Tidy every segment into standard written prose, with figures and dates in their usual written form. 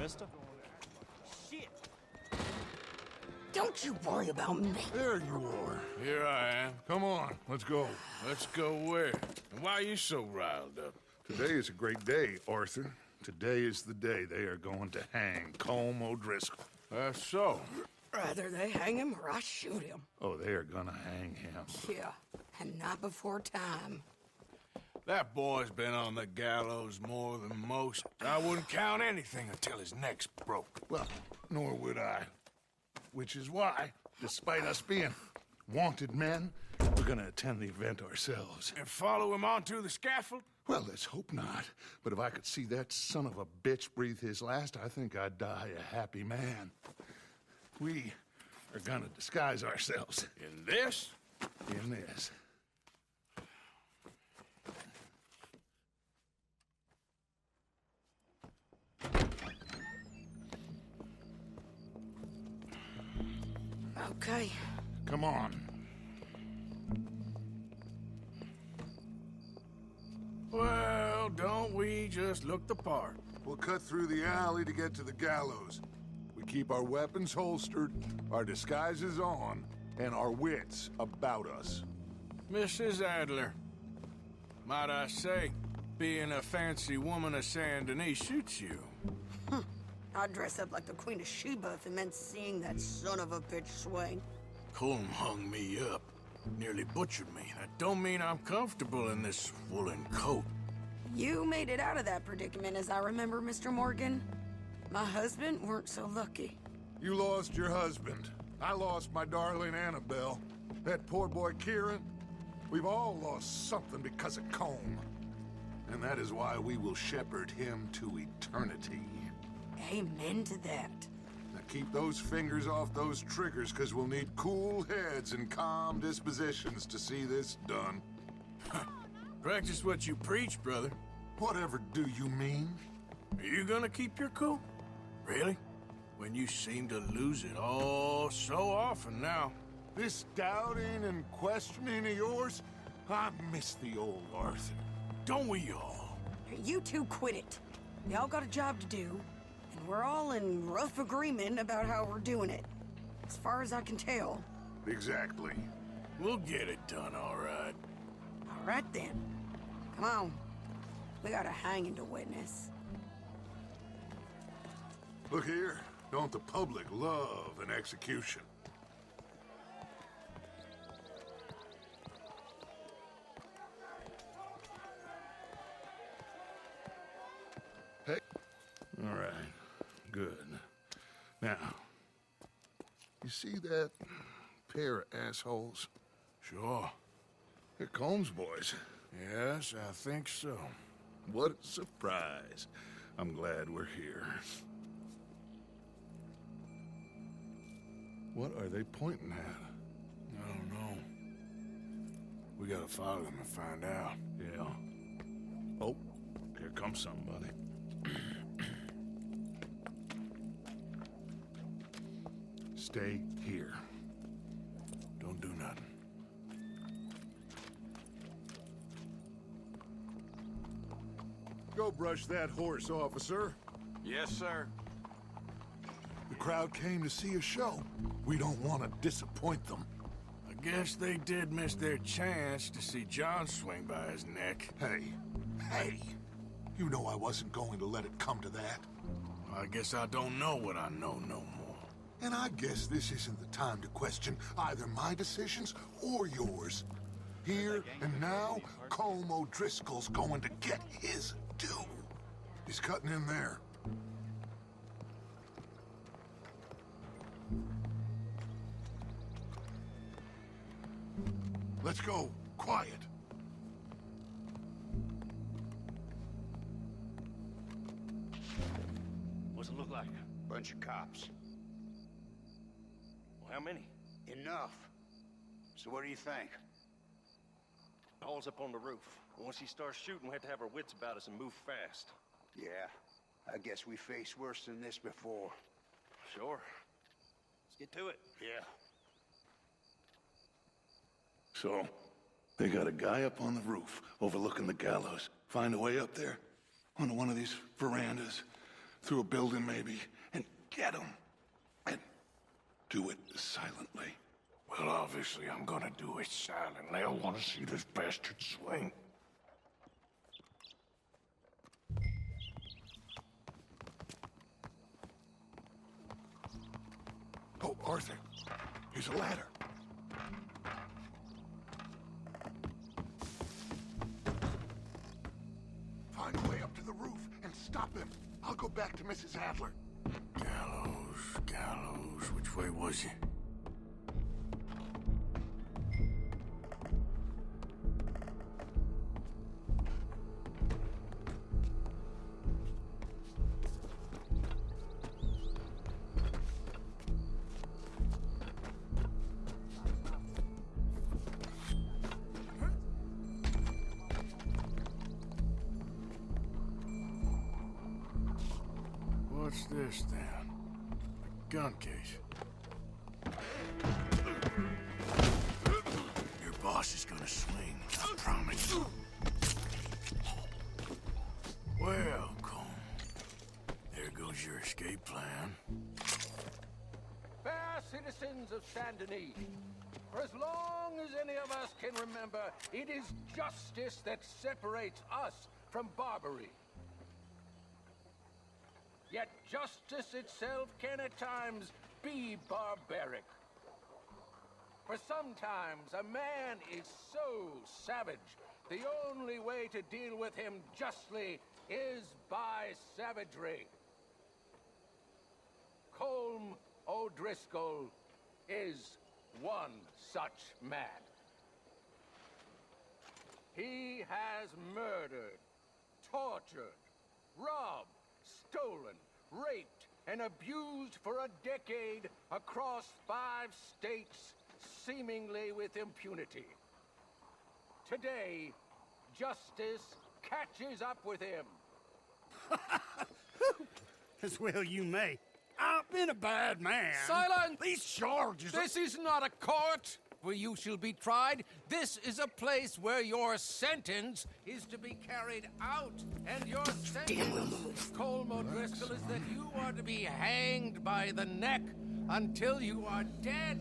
mister. Shit! Don't you worry about me. There you are. Here I am. Come on, let's go. Let's go where? And why are you so riled up? Today is a great day, Arthur. Today is the day they are going to hang Colm O'Driscoll. That's so. Rather they hang him or I shoot him. Oh, they are gonna hang him. Yeah, and not before time. That boy's been on the gallows more than most. I wouldn't count anything until his neck's broke. Well, nor would I. Which is why, despite us being wanted men, we're gonna attend the event ourselves. And follow him onto the scaffold? Well, let's hope not. But if I could see that son of a bitch breathe his last, I think I'd die a happy man. We are gonna disguise ourselves. In this? In this. Okay. Come on. Well, don't we just look the part? We'll cut through the alley to get to the gallows. We keep our weapons holstered, our disguises on, and our wits about us. Mrs. Adler, might I say, being a fancy woman of Saint Denis suits you. I'd dress up like the Queen of Sheba if it meant seeing that son of a bitch swing. Colm hung me up, nearly butchered me. That don't mean I'm comfortable in this woolen coat. You made it out of that predicament, as I remember, Mr. Morgan. My husband weren't so lucky. You lost your husband. I lost my darling Annabelle. That poor boy Kieran. We've all lost something because of Colm. And that is why we will shepherd him to eternity. Amen to that. Now keep those fingers off those triggers, because we'll need cool heads and calm dispositions to see this done. Practice what you preach, brother. Whatever do you mean? Are you gonna keep your cool? Really? When you seem to lose it all so often now. This doubting and questioning of yours, I miss the old Arthur. Don't we all? You two quit it. Y'all got a job to do, and we're all in rough agreement about how we're doing it. As far as I can tell. Exactly. We'll get it done, all right. All right, then. Come on. We got a hanging to witness. Look here, don't the public love an execution? Hey. All right, good. Now, you see that pair of assholes? Sure. They're Colm's boys. Yes, I think so. What a surprise. I'm glad we're here. What are they pointing at? I don't know. We gotta follow them and find out. Yeah. Oh, here comes somebody. Stay here. Don't do nothing. Go brush that horse, officer. Yes, sir. The crowd came to see a show. We don't want to disappoint them. I guess they did miss their chance to see John swing by his neck. Hey, you know I wasn't going to let it come to that. I guess I don't know what I know no more. And I guess this isn't the time to question either my decisions or yours. Here and now, Colm O'Driscoll's going to get his due. He's cutting in there. Let's go. Quiet. What's it look like? Bunch of cops. Well, how many? Enough. So what do you think? Paul's up on the roof. Once he starts shooting, we have to have our wits about us and move fast. Yeah, I guess we faced worse than this before. Sure. Let's get to it. Yeah. So, they got a guy up on the roof overlooking the gallows. Find a way up there onto one of these verandas. through a building maybe, and get them. And do it silently. Well, obviously I'm gonna do it silently. I want to see this bastard swing. Oh, Arthur, here's a ladder. Find a way up to the roof and stop him. I'll go back to Mrs. Adler. Gallows, which way was he? What's this, then? A gun case. Your boss is gonna swing, I promise. Well, Colm, there goes your escape plan. Fair citizens of Saint Denis, for as long as any of us can remember, it is justice that separates us from Barbary. Yet justice itself can at times be barbaric. For sometimes a man is so savage, the only way to deal with him justly is by savagery. Colm O'Driscoll is one such man. He has murdered, tortured, robbed, stolen, raped, and abused for a decade across 5 states, seemingly with impunity. Today, justice catches up with him. As well you may. I've been a bad man. Silence! These charges... This is not a court where you shall be tried. This is a place where your sentence is to be carried out. And your sentence, Colm O'Driscoll, is that you are to be hanged by the neck until you are dead.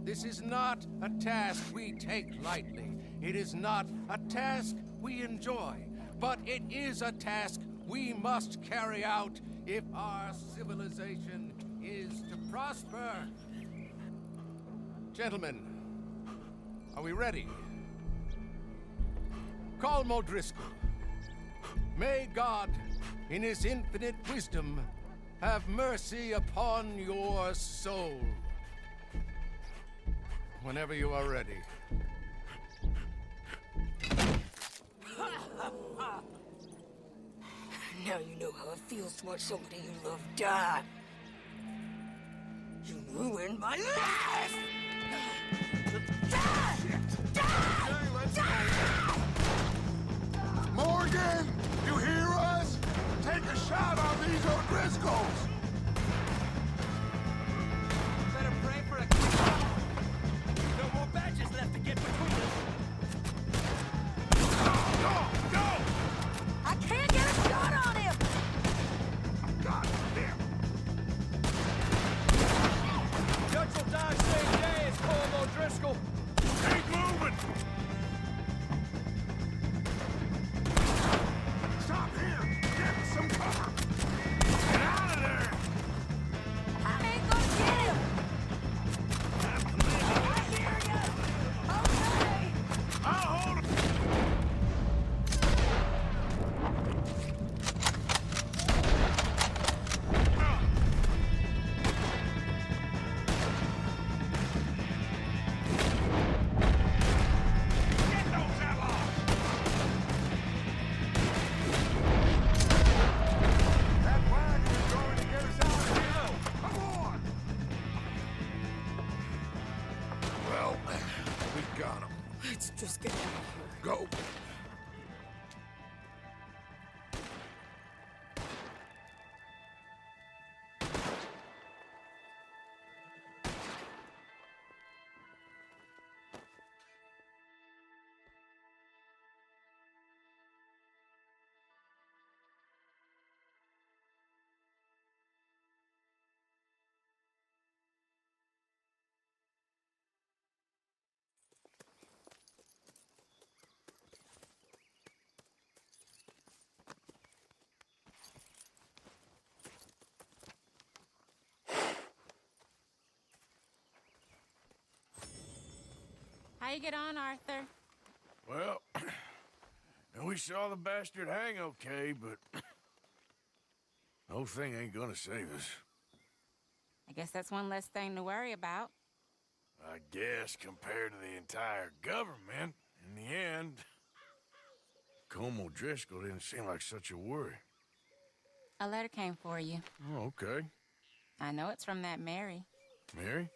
This is not a task we take lightly. It is not a task we enjoy. But it is a task we must carry out if our civilization is to prosper. Gentlemen, are we ready? Colm O'Driscoll, may God, in his infinite wisdom, have mercy upon your soul. Whenever you are ready. Now you know how it feels to watch somebody you love die. You ruined my life! Morgan, you hear us? Take a shot on these O'Driscolls. Better pray for a... No more badges left to get between us. Go! I can't get a shot on him! God damn! Judge will die same day as Colm O'Driscoll. Keep moving! Stop here! Get some cover! Get out of you get on, Arthur? Well, we saw the bastard hang okay, but the whole thing ain't gonna save us. I guess that's one less thing to worry about. I guess compared to the entire government, in the end, Colm O'Driscoll didn't seem like such a worry. A letter came for you. Oh, okay. I know it's from that Mary. Mary?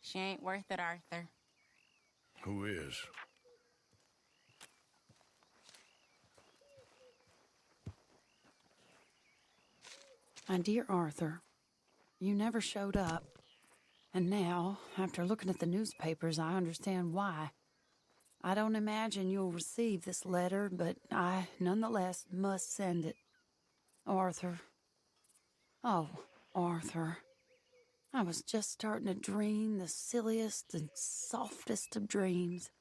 She ain't worth it, Arthur. Who is? My dear Arthur, you never showed up. And now, after looking at the newspapers, I understand why. I don't imagine you'll receive this letter, but I, nonetheless, must send it. Arthur. Oh, Arthur. I was just starting to dream the silliest and softest of dreams.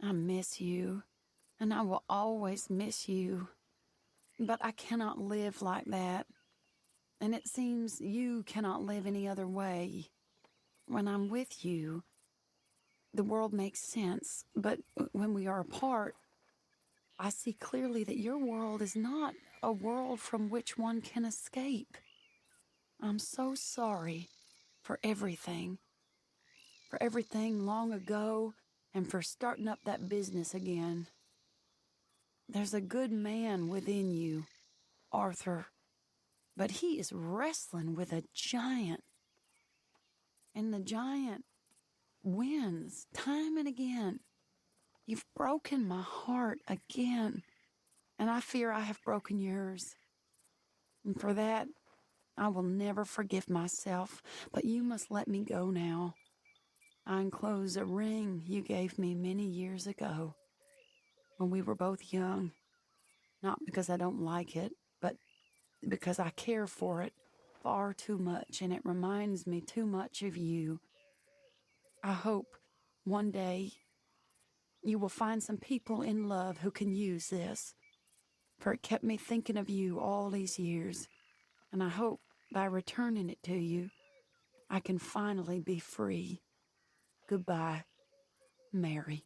I miss you, and I will always miss you. But I cannot live like that. And it seems you cannot live any other way. When I'm with you, the world makes sense. But when we are apart, I see clearly that your world is not a world from which one can escape. I'm so sorry for everything. For everything long ago, and for starting up that business again. There's a good man within you, Arthur. But he is wrestling with a giant. And the giant wins time and again. You've broken my heart again. And I fear I have broken yours. And for that, I will never forgive myself. But you must let me go now. I enclose a ring you gave me many years ago, when we were both young. Not because I don't like it, but because I care for it far too much, and it reminds me too much of you. I hope one day you will find some people in love who can use this, for it kept me thinking of you all these years, and I hope by returning it to you, I can finally be free. Goodbye, Mary.